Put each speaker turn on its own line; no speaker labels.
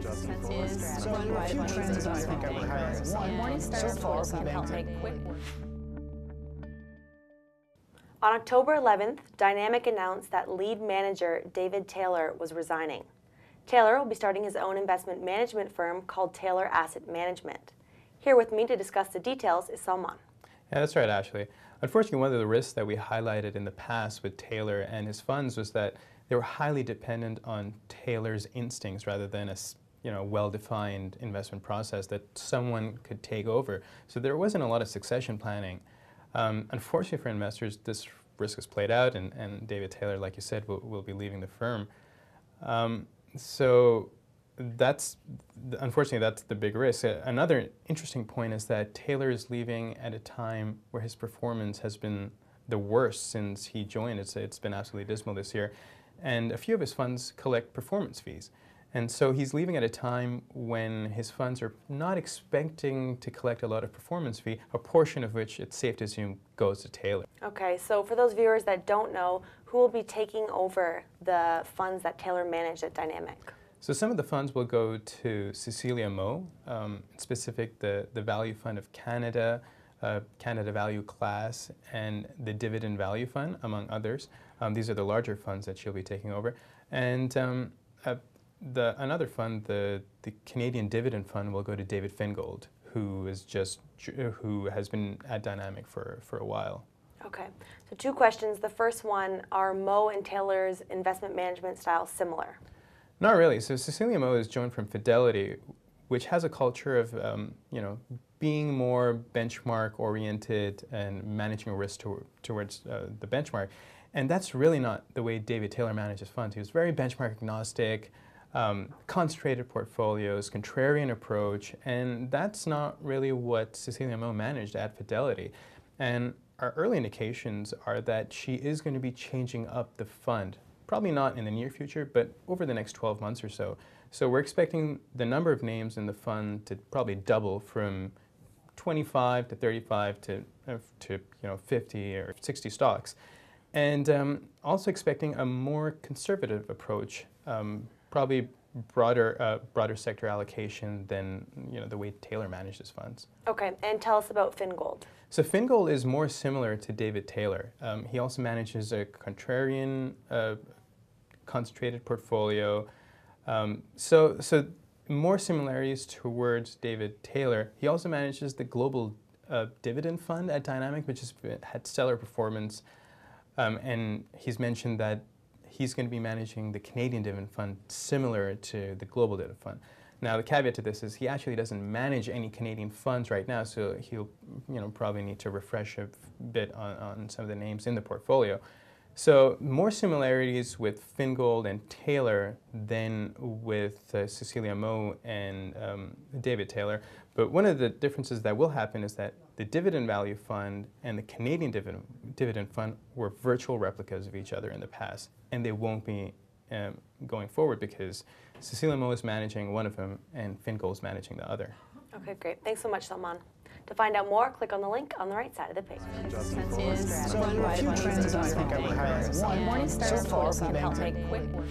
On October 11th, Dynamic announced that lead manager David Taylor was resigning. Taylor will be starting his own investment management firm called Taylor Asset Management. Here with me to discuss the details is Salman.
Yeah, that's right, Ashley. Unfortunately, one of the risks that we highlighted in the past with Taylor and his funds was that they were highly dependent on Taylor's instincts rather than a well-defined investment process that someone could take over. So there wasn't a lot of succession planning. Unfortunately for investors, this risk has played out, and David Taylor, like you said, will be leaving the firm. So unfortunately, that's the big risk. Another interesting point is that Taylor is leaving at a time where his performance has been the worst since he joined. It's been absolutely dismal this year. And a few of his funds collect performance fees. And so he's leaving at a time when his funds are not expecting to collect a lot of performance fee, a portion of which it's safe to assume goes to Taylor.
Okay, so for those viewers that don't know, who will be taking over the funds that Taylor managed at Dynamic?
So some of the funds will go to Cecilia Moe, specific the Value Fund of Canada, Canada Value Class, and the Dividend Value Fund, among others. These are the larger funds that she'll be taking over. And another fund, the Canadian Dividend Fund, will go to David Fingold, who has been at Dynamic for a while.
Okay, so two questions. The first one, are Moe and Taylor's investment management style similar?
Not really. So Cecilia Moe is joined from Fidelity, which has a culture of being more benchmark-oriented and managing risk towards the benchmark. And that's really not the way David Taylor manages funds. He was very benchmark agnostic, concentrated portfolios, contrarian approach, and that's not really what Cecilia Moe managed at Fidelity. And our early indications are that she is going to be changing up the fund. Probably not in the near future, but over the next 12 months or so. So we're expecting the number of names in the fund to probably double from 25 to 35 to 50 or 60 stocks. And also expecting a more conservative approach, probably broader sector allocation than the way Taylor managed his funds.
Okay, and tell us about Fingold.
So Fingold is more similar to David Taylor. He also manages a contrarian, concentrated portfolio. So more similarities towards David Taylor. He also manages the Global Dividend Fund at Dynamic, which has had stellar performance. And he's mentioned that he's going to be managing the Canadian Dividend Fund similar to the Global Dividend Fund. Now, the caveat to this is he actually doesn't manage any Canadian funds right now, so he'll probably need to refresh a bit on some of the names in the portfolio. So more similarities with Fingold and Taylor than with Cecilia Moe and David Taylor. But one of the differences that will happen is that the Dividend Value Fund and the Canadian Dividend Fund were virtual replicas of each other in the past, and they won't be going forward because Cecilia Moe is managing one of them and Fingold is managing the other.
Okay, great. Thanks so much, Salman. To find out more, click on the link on the right side of the page.
Morningstar help make quick work.